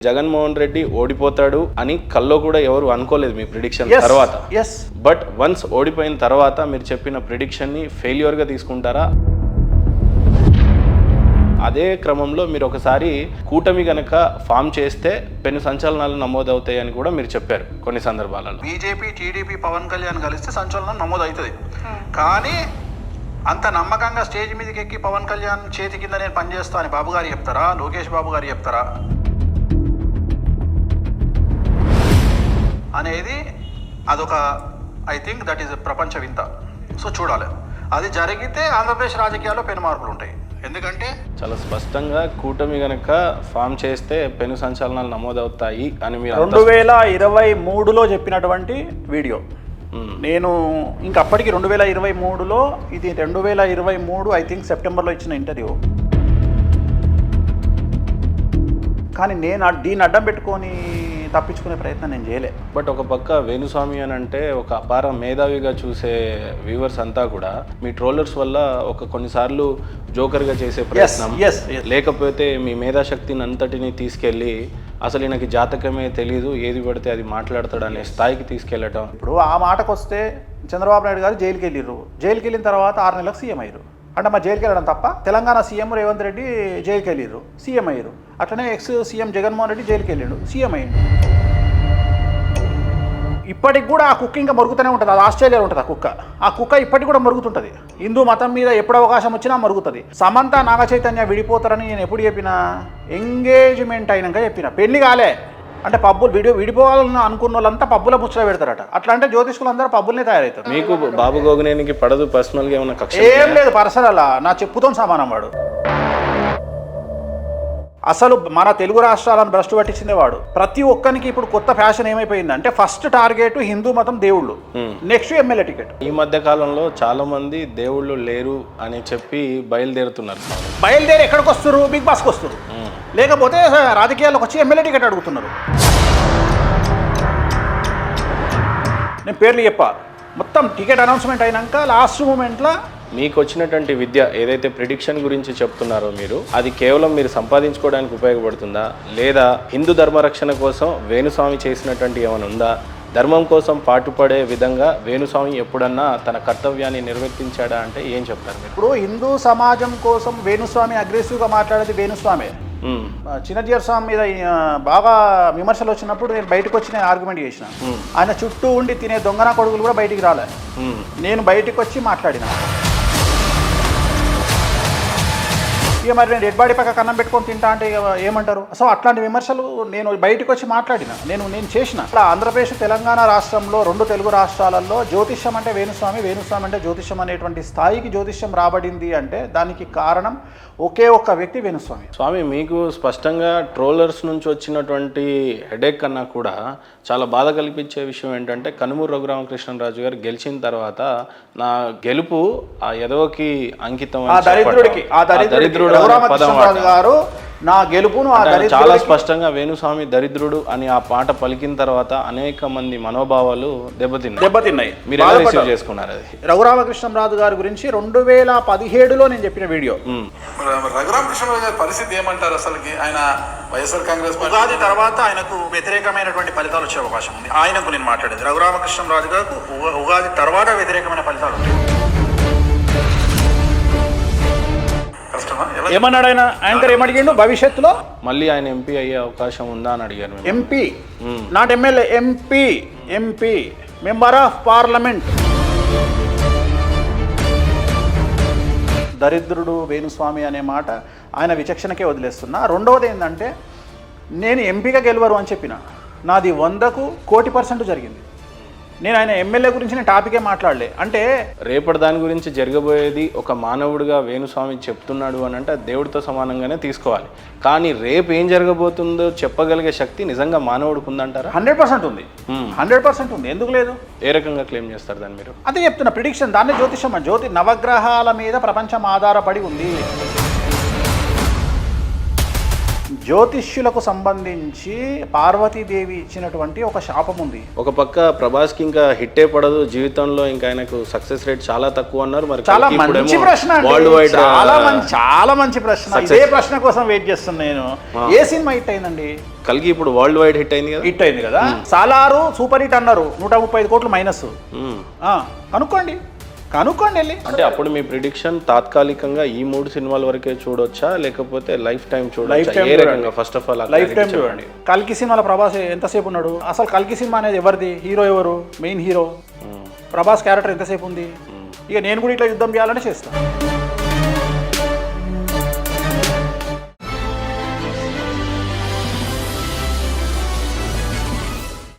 జగన్మోహన్ రెడ్డి ఓడిపోతాడు అని కల్లో కూడా ఎవరు అనుకోలేదు మీ ప్రిడిక్షన్ తర్వాత. బట్ వన్స్ ఓడిపోయిన తర్వాత మీరు చెప్పిన ప్రిడిక్షన్ని ఫెయిల్యూర్గా తీసుకుంటారా? అదే క్రమంలో మీరు ఒకసారి కూటమి గనక ఫామ్ చేస్తే పెను సంచలనాలు నమోదవుతాయి అని కూడా మీరు చెప్పారు కొన్ని సందర్భాలలో. బీజేపీ టీడీపీ పవన్ కళ్యాణ్ కలిస్తే సంచలనం నమోదవుతుంది, కానీ అంత నమ్మకంగా స్టేజ్ మీదకి ఎక్కి పవన్ కళ్యాణ్ చేతి కింద నేను పనిచేస్తా అని బాబు గారు చెప్తారా, లోకేష్ బాబు గారు చెప్తారా అనేది అదొక ఐ థింక్ దట్ ఈస్ ప్రపంచ వింత. సో చూడాలి, అది జరిగితే ఆంధ్రప్రదేశ్ రాజకీయాల్లో పెను మార్పులు ఉంటాయి. ఎందుకంటే చాలా స్పష్టంగా కూటమి గనక ఫామ్ చేస్తే పెను సంచలనాలు నమోదవుతాయి అని మీరు 2023లో చెప్పినటువంటి వీడియో. నేను ఇంకప్పటికి 2023లో, ఇది 2023 ఐ థింక్ సెప్టెంబర్లో ఇచ్చిన ఇంటర్వ్యూ. కానీ నేను దీన్ని అడ్డం పెట్టుకొని తప్పించుకునే ప్రయత్నం నేను చేయలే. బట్ ఒక పక్క వేణుస్వామి అని అంటే ఒక అపార మేధావిగా చూసే వ్యూవర్స్ అంతా కూడా మీ ట్రోలర్స్ వల్ల ఒక కొన్నిసార్లు జోకర్గా చేసే ప్రయత్నం, లేకపోతే మీ మేధాశక్తిని అంతటిని తీసుకెళ్ళి అసలు ఈయనకి జాతకమే తెలీదు, ఏది పడితే అది మాట్లాడతాడు అనే స్థాయికి తీసుకెళ్ళటం. ఇప్పుడు ఆ మాటకు వస్తే చంద్రబాబు నాయుడు గారు జైలుకి వెళ్ళిర్రు, జైలుకి వెళ్ళిన తర్వాత 6 నెలలకు సీఎం అయ్యారు. అంటే మా జైలుకి వెళ్ళడం తప్ప? తెలంగాణ సీఎం రేవంత్ రెడ్డి జైలుకి వెళ్ళిర్రు, సీఎం అయ్యారు. అట్లనే ఎక్స్ సీఎం జగన్మోహన్ రెడ్డి జైలుకి వెళ్ళాడు, సీఎం అయ్యాడు. ఇప్పటికి కూడా ఆ కుక్క ఇంకా మరుగుతూనే ఉంటుంది. అది ఆస్ట్రేలియాలో ఉంటుంది ఆ కుక్క ఇప్పటికి కూడా మరుగుతుంటుంది. హిందూ మతం మీద ఎప్పుడు అవకాశం వచ్చినా మరుగుతుంది. సమంత నాగ చైతన్య విడిపోతారని నేను ఎప్పుడు చెప్పినా? ఎంగేజ్మెంట్ అయినాక చెప్పిన. పెళ్లి కాలే అంటే పబ్బులు విడిపోవాలని అనుకున్న వాళ్ళంతా పబ్బుల ముచ్చట పెడతారట. అట్లా అంటే జ్యోతిష్కులు అందరూ పబ్బులనే తయారవుతారు. మీకు బాబు గోగినేనికి పడదు పర్సనల్గా ఏమన్నా కక్ష? ఏం లేదు, పర్సనల్ నా చెప్పుతో సమానం వాడు. అసలు మన తెలుగు రాష్ట్రాలను భ్రష్టు పట్టించిందే వాడు. ప్రతి ఒక్కరికి ఇప్పుడు కొత్త ఫ్యాషన్ ఏమైపోయిందంటే ఫస్ట్ టార్గెట్ హిందూ మతం దేవుళ్ళు, నెక్స్ట్ ఎమ్మెల్యే టికెట్. ఈ మధ్య కాలంలో చాలా మంది దేవుళ్ళు లేరు అని చెప్పి బయలుదేరుతున్నారు. బయలుదేరి ఎక్కడికి వస్తారు? బిగ్ బాస్కి వస్తారు, లేకపోతే రాజకీయాల్లోకి వచ్చి ఎమ్మెల్యే టికెట్ అడుగుతున్నారు. నేను పేర్లు చెప్పా. మొత్తం టికెట్ అనౌన్స్మెంట్ అయినాక లాస్ట్ మూమెంట్లో మీకు వచ్చినటువంటి విద్య ఏదైతే ప్రిడిక్షన్ గురించి చెప్తున్నారో మీరు, అది కేవలం మీరు సంపాదించుకోవడానికి ఉపయోగపడుతుందా, లేదా హిందూ ధర్మరక్షణ కోసం వేణుస్వామి చేసినటువంటి ఏమైనా ఉందా? ధర్మం కోసం పాటుపడే విధంగా వేణుస్వామి ఎప్పుడన్నా తన కర్తవ్యాన్ని నిర్వర్తించాడా అంటే ఏం చెప్తారు మీరు? ఇప్పుడు హిందూ సమాజం కోసం వేణుస్వామి అగ్రెసివ్గా మాట్లాడేది వేణుస్వామి. చిన్నజీఆర్ స్వామి మీద బాగా విమర్శలు వచ్చినప్పుడు నేను బయటకు వచ్చి నేను ఆర్గ్యుమెంట్ చేసిన. ఆయన చుట్టూ ఉండి తినే దొంగన కొడుకులు కూడా బయటికి రాలే. నేను బయటకు వచ్చి మాట్లాడిన. ఇక మరి నేను డెడ్ బాడీ పక్క కన్నం పెట్టుకొని తింటా అంటే ఏమంటారు? సో అట్లాంటి విమర్శలు నేను బయటకు వచ్చి మాట్లాడిన, నేను చేసిన. అట్లా ఆంధ్రప్రదేశ్ తెలంగాణ రాష్ట్రంలో 2 తెలుగు రాష్ట్రాలలో జ్యోతిష్యం అంటే వేణుస్వామి, వేణుస్వామి అంటే జ్యోతిష్యం అనేటువంటి స్థాయికి జ్యోతిష్యం రాబడింది అంటే దానికి కారణం ఒకే ఒక్క వ్యక్తి, వేణుస్వామి. స్వామి, మీకు స్పష్టంగా ట్రోలర్స్ నుంచి వచ్చినటువంటి హెడేక్ కన్నా కూడా చాలా బాధ కల్పించే విషయం ఏంటంటే కనుమూరు రఘురామకృష్ణరాజు గారు గెలిచిన తర్వాత నా గెలుపు ఆ ఎదవకి అంకితం, దరిద్రుడు గారు నా గెలుపును చాలా స్పష్టంగా వేణుస్వామి దరిద్రుడు అని ఆ పాట పలికిన తర్వాత అనేక మంది మనోభావాలు దెబ్బతిన్నాయి. మీరు ఎలా రిసీవ్ చేసుకున్నారు అది? రఘురామకృష్ణరాజు గారి గురించి 2017లో నేను చెప్పిన వీడియో. రఘురామకృష్ణరాజు గారి పరిస్థితి ఏమంటారు? అసలుకి ఆయన వైఎస్ఆర్ కాంగ్రెస్ ఉగాది తర్వాత ఆయనకు వ్యతిరేకమైనటువంటి ఫలితాలు వచ్చే అవకాశం ఉంది. ఆయనకు నేను మాట్లాడేది రఘురామకృష్ణరాజు గారికి ఉగాది తర్వాత వ్యతిరేకమైన ఫలితాలు ఉంటాయి. ఏమన్నాడు ఆయన? యాంకర్ ఏమడిగాడు? భవిష్యత్తులో మళ్ళీ ఆయన ఎంపీ అయ్యే అవకాశం ఉందా అని అడిగారు. MP not MLA, MP member of parliament. దరిద్రుడు వేణుస్వామి అనే మాట ఆయన విచక్షణకే వదిలేస్తున్నా. రెండవది ఏంటంటే నేను ఎంపీగా గెలవరు అని చెప్పిన. నాది 100కు 1,00,00,000% జరిగింది. నేను ఆయన ఎమ్మెల్యే గురించి నేను టాపికే మాట్లాడలే. అంటే రేపటి దాని గురించి జరగబోయేది ఒక మానవుడిగా వేణుస్వామి చెప్తున్నాడు అని అంటే దేవుడితో సమానంగానే తీసుకోవాలి. కానీ రేపు ఏం జరగబోతుందో చెప్పగలిగే శక్తి నిజంగా మానవుడికి ఉందంటారా? 100% ఉంది, 100% ఉంది. ఎందుకు లేదు? ఏ రకంగా క్లెయిమ్ చేస్తారు దాన్ని మీరు? అదే చెప్తున్నా, ప్రిడిక్షన్. దాన్ని జ్యోతిషం. నవగ్రహాల మీద ప్రపంచం ఆధారపడి ఉంది. జ్యోతిష్యులకు సంబంధించి పార్వతీదేవి ఇచ్చినటువంటి ఒక శాపం ఉంది. ఒక పక్క ప్రభాస్కి ఇంకా హిట్టే పడదు జీవితంలో, ఇంకా ఆయనకు సక్సెస్ రేట్ చాలా తక్కువ అన్నారు. మరి చాలా మంచి ప్రశ్న, చాలా మంచి ప్రశ్న. ఇదే ప్రశ్న కోసం వెయిట్ చేస్తున్నా నేను. ఏ సినిమా హిట్ అయిందండి? కల్కి ఇప్పుడు వరల్డ్ వైడ్ హిట్ అయింది కదా. హిట్ అయింది కదా. సాలారు సూపర్ హిట్ అన్నారు, 135 కోట్లు మైనస్. కనుక్కోండి వెళ్ళి. అంటే అప్పుడు మీ ప్రిడిక్షన్ తాత్కాలికంగా ఈ 3 సినిమాల వరకే చూడొచ్చా, లేకపోతే లైఫ్ టైం చూడొచ్చా? ఏ రకంగా? First of all life time చూడండి. కల్కి సినిమాలో ప్రభాస్ ఎంతసేపు ఉన్నాడు? అసలు కల్కి సినిమా అనేది ఎవరిది? హీరో ఎవరు? మెయిన్ హీరో ప్రభాస్ క్యారెక్టర్ ఎంతసేపు ఉంది? ఇక నేను కూడా ఇట్లా యుద్ధం చేయాలని చేస్తాను.